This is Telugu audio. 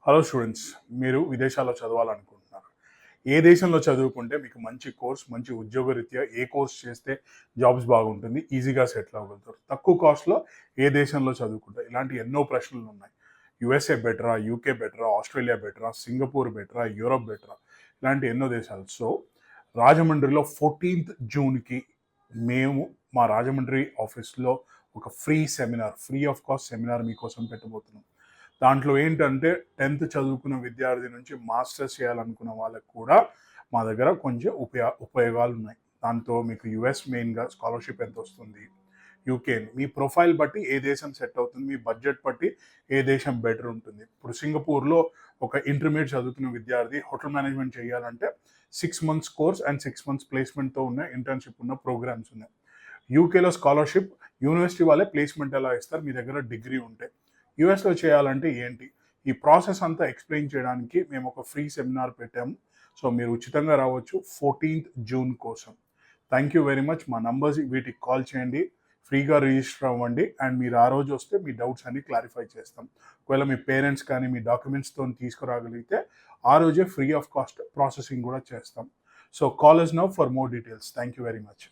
హలో స్టూడెంట్స్, మీరు విదేశాల్లో చదవాలనుకుంటున్నారు. ఏ దేశంలో చదువుకుంటే మీకు మంచి కోర్స్, మంచి ఉద్యోగరీత్యా ఏ కోర్స్ చేస్తే జాబ్స్ బాగుంటుంది, ఈజీగా సెటిల్ అవ్వగలుగుతారు, తక్కువ కాస్ట్‌లో ఏ దేశంలో చదువుకుంటారు? ఇలాంటి ఎన్నో ప్రశ్నలు ఉన్నాయి. యూఎస్ఏ బెటరా? యూకే బెటరా? ఆస్ట్రేలియా బెటరా? సింగపూర్ బెటరా? యూరప్ బెటరా? ఇలాంటి ఎన్నో దేశాలు. సో, రాజమండ్రిలో 14th జూన్‌కి మేము మా రాజమండ్రి ఆఫీస్‌లో ఒక ఫ్రీ ఆఫ్ కాస్ట్ సెమినార్ మీకోసం పెట్టబోతున్నాం. దాంట్లో ఏంటంటే 10th చదువుకున్న విద్యార్థి నుంచి మాస్టర్స్ చేయాలనుకున్న వాళ్ళకి కూడా మా దగ్గర కొంచెం ఉపయోగాలు ఉన్నాయి. దాంతో మీకు యూఎస్ మెయిన్‌గా స్కాలర్‌షిప్ ఎంతొస్తుంది, యూకే మీ ప్రొఫైల్ బట్టి ఏ దేశం సెట్ అవుతుంది, మీ బడ్జెట్ బట్టి ఏ దేశం బెటర్ ఉంటుంది. ఇప్పుడు సింగపూర్‌లో ఒక ఇంటర్మీడియేట్ చదువుకున్న విద్యార్థి హోటల్ మేనేజ్మెంట్ చేయాలంటే 6 మంత్స్ కోర్స్ అండ్ 6 మంత్స్ ప్లేస్‌మెంట్‌తో ఉన్న ఇంటర్న్‌షిప్ ఉన్న ప్రోగ్రామ్స్ ఉన్నాయి. యూకేలో స్కాలర్‌షిప్ యూనివర్సిటీ వాళ్ళే ప్లేస్‌మెంట్ ఎలా ఇస్తారు మీ దగ్గర డిగ్రీ ఉంటే. యూఎస్లో చేయాలంటే ఏంటి, ఈ ప్రాసెస్ అంతా ఎక్స్ప్లెయిన్ చేయడానికి మేము ఒక ఫ్రీ సెమినార్ పెట్టాము. సో మీరు ఉచితంగా రావచ్చు 14th జూన్ కోసం. Thank you very much. మా నంబర్స్ వీటికి కాల్ చేయండి, ఫ్రీగా రిజిస్టర్ అవ్వండి అండ్ మీరు ఆ రోజు వస్తే మీ డౌట్స్ అన్ని క్లారిఫై చేస్తాం. ఒకవేళ మీ పేరెంట్స్ కానీ మీ డాక్యుమెంట్స్తో తీసుకురాగలిగితే ఆ రోజే ఫ్రీ ఆఫ్ కాస్ట్ ప్రాసెసింగ్ కూడా చేస్తాం. So call us now for more details. Thank you very much.